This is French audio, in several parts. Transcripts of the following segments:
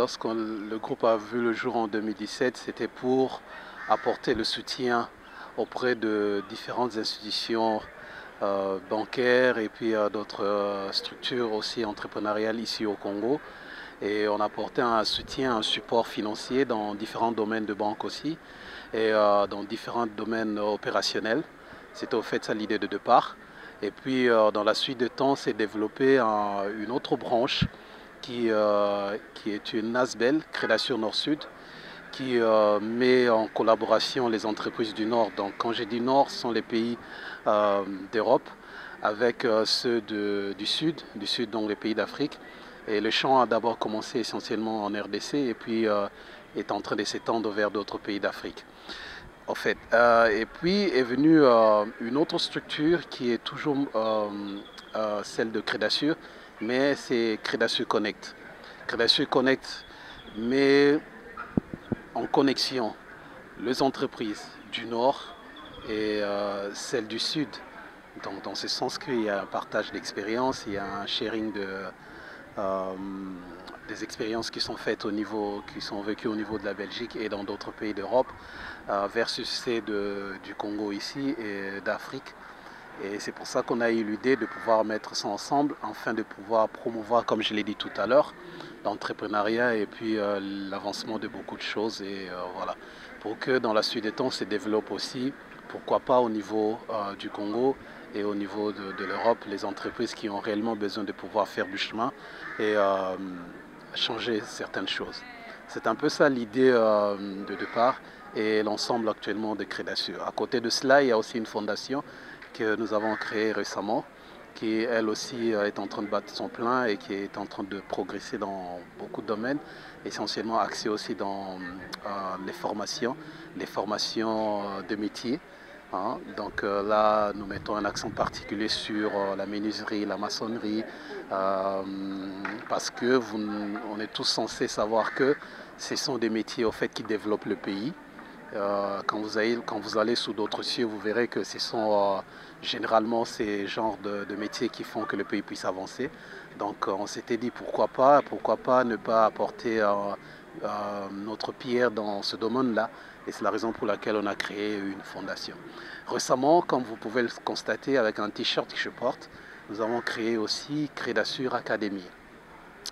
Lorsque le groupe a vu le jour en 2017, c'était pour apporter le soutien auprès de différentes institutions bancaires et puis d'autres structures aussi entrepreneuriales ici au Congo. Et on apportait un soutien, un support financier dans différents domaines de banque aussi et dans différents domaines opérationnels. C'était au fait ça l'idée de départ. Et puis dans la suite de temps, s'est développée une autre branche qui est une ASBEL, Création Nord-Sud, qui met en collaboration les entreprises du Nord. Donc quand j'ai dit Nord, ce sont les pays d'Europe avec ceux du Sud, donc les pays d'Afrique. Et le champ a d'abord commencé essentiellement en RDC et puis est en train de s'étendre vers d'autres pays d'Afrique. En fait. Et puis est venue une autre structure qui est toujours celle de Crédassure, mais c'est Crédassure Connect. Crédassure Connect met en connexion les entreprises du Nord et celles du Sud. Donc dans ce sens qu'il y a un partage d'expériences, il y a un sharing euh, des expériences qui sont faites qui sont vécues au niveau de la Belgique et dans d'autres pays d'Europe versus celles du Congo ici et d'Afrique. Et c'est pour ça qu'on a eu l'idée de pouvoir mettre ça ensemble afin de pouvoir promouvoir, comme je l'ai dit tout à l'heure, l'entrepreneuriat et puis l'avancement de beaucoup de choses. Et voilà, pour que dans la suite des temps se développe aussi, pourquoi pas au niveau du Congo et au niveau de l'Europe, les entreprises qui ont réellement besoin de pouvoir faire du chemin et changer certaines choses. C'est un peu ça l'idée de départ et l'ensemble actuellement de Crédassure. À côté de cela, il y a aussi une fondation que nous avons créée récemment, qui elle aussi est en train de battre son plein et qui est en train de progresser dans beaucoup de domaines, essentiellement axée aussi dans les formations de métier. Hein. Donc là, nous mettons un accent particulier sur la menuiserie, la maçonnerie, parce que on est tous censés savoir que ce sont des métiers au fait qui développent le pays. Quand vous allez sous d'autres cieux, vous verrez que ce sont généralement ces genres de métiers qui font que le pays puisse avancer. Donc on s'était dit pourquoi pas ne pas apporter notre pierre dans ce domaine-là. Et c'est la raison pour laquelle on a créé une fondation. Récemment, comme vous pouvez le constater avec un t-shirt que je porte, nous avons créé aussi Crédassure Academy.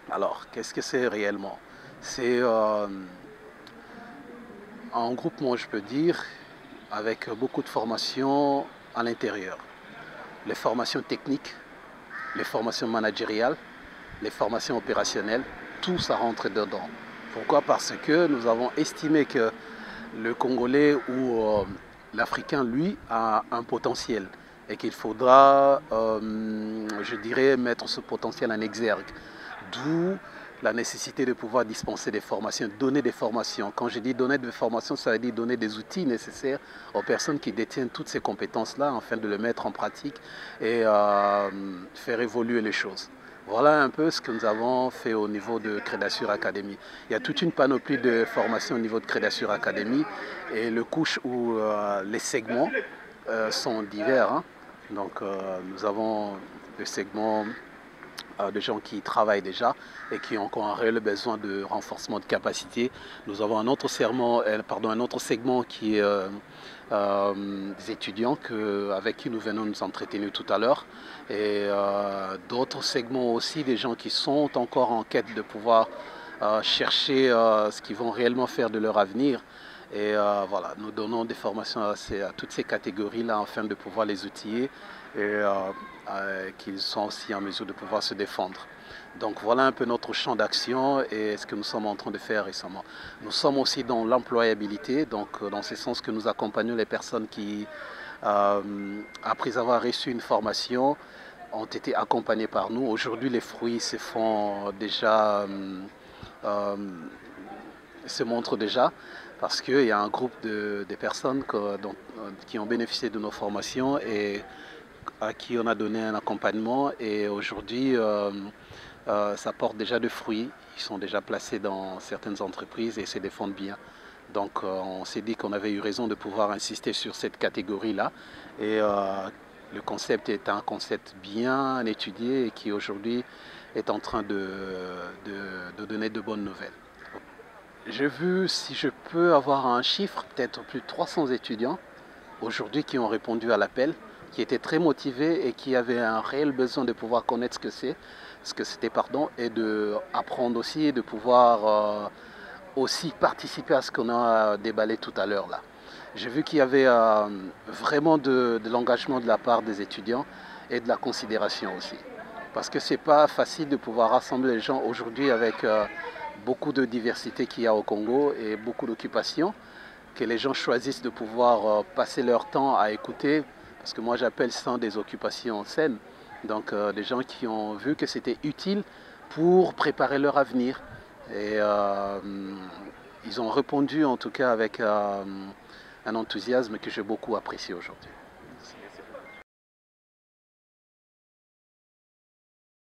Alors, qu'est-ce que c'est réellement? C'est un groupement, je peux dire, avec beaucoup de formations à l'intérieur. Les formations techniques, les formations managériales, les formations opérationnelles, tout ça rentre dedans. Pourquoi? Parce que nous avons estimé que le Congolais ou l'Africain, lui, a un potentiel et qu'il faudra, je dirais, mettre ce potentiel en exergue. D'où la nécessité de pouvoir dispenser des formations, donner des formations. Quand je dis donner des formations, ça veut dire donner des outils nécessaires aux personnes qui détiennent toutes ces compétences-là afin de les mettre en pratique et faire évoluer les choses. Voilà un peu ce que nous avons fait au niveau de Crédassure Academy. Il y a toute une panoplie de formations au niveau de Crédassure Academy et le couche où les segments sont divers. Hein. Donc nous avons le segment de gens qui travaillent déjà et qui ont encore un réel besoin de renforcement de capacité. Nous avons un autre segment qui est des étudiants avec qui nous venons nous entretenir tout à l'heure et d'autres segments aussi des gens qui sont encore en quête de pouvoir chercher ce qu'ils vont réellement faire de leur avenir. Et voilà, nous donnons des formations à toutes ces catégories-là afin de pouvoir les outiller et qu'ils soient aussi en mesure de pouvoir se défendre. Donc voilà un peu notre champ d'action et ce que nous sommes en train de faire récemment. Nous sommes aussi dans l'employabilité, donc dans ce sens que nous accompagnons les personnes qui, après avoir reçu une formation, ont été accompagnées par nous. Aujourd'hui, les fruits se font déjà, se montrent déjà parce qu'il y a un groupe de personnes qui ont bénéficié de nos formations et à qui on a donné un accompagnement et aujourd'hui ça porte déjà de fruits. Ils sont déjà placés dans certaines entreprises et se défendent bien. Donc on s'est dit qu'on avait eu raison de pouvoir insister sur cette catégorie-là et le concept est un concept bien étudié et qui aujourd'hui est en train de donner de bonnes nouvelles. J'ai vu, si je peux avoir un chiffre, peut-être plus de 300 étudiants aujourd'hui qui ont répondu à l'appel, qui étaient très motivés et qui avaient un réel besoin de pouvoir connaître ce que c'était, pardon, et de apprendre aussi et de pouvoir aussi participer à ce qu'on a déballé tout à l'heure là. J'ai vu qu'il y avait vraiment de l'engagement de la part des étudiants et de la considération aussi. Parce que c'est pas facile de pouvoir rassembler les gens aujourd'hui avec beaucoup de diversité qu'il y a au Congo et beaucoup d'occupations, que les gens choisissent de pouvoir passer leur temps à écouter, parce que moi j'appelle ça des occupations saines, donc des gens qui ont vu que c'était utile pour préparer leur avenir. Et ils ont répondu en tout cas avec un enthousiasme que j'ai beaucoup apprécié aujourd'hui.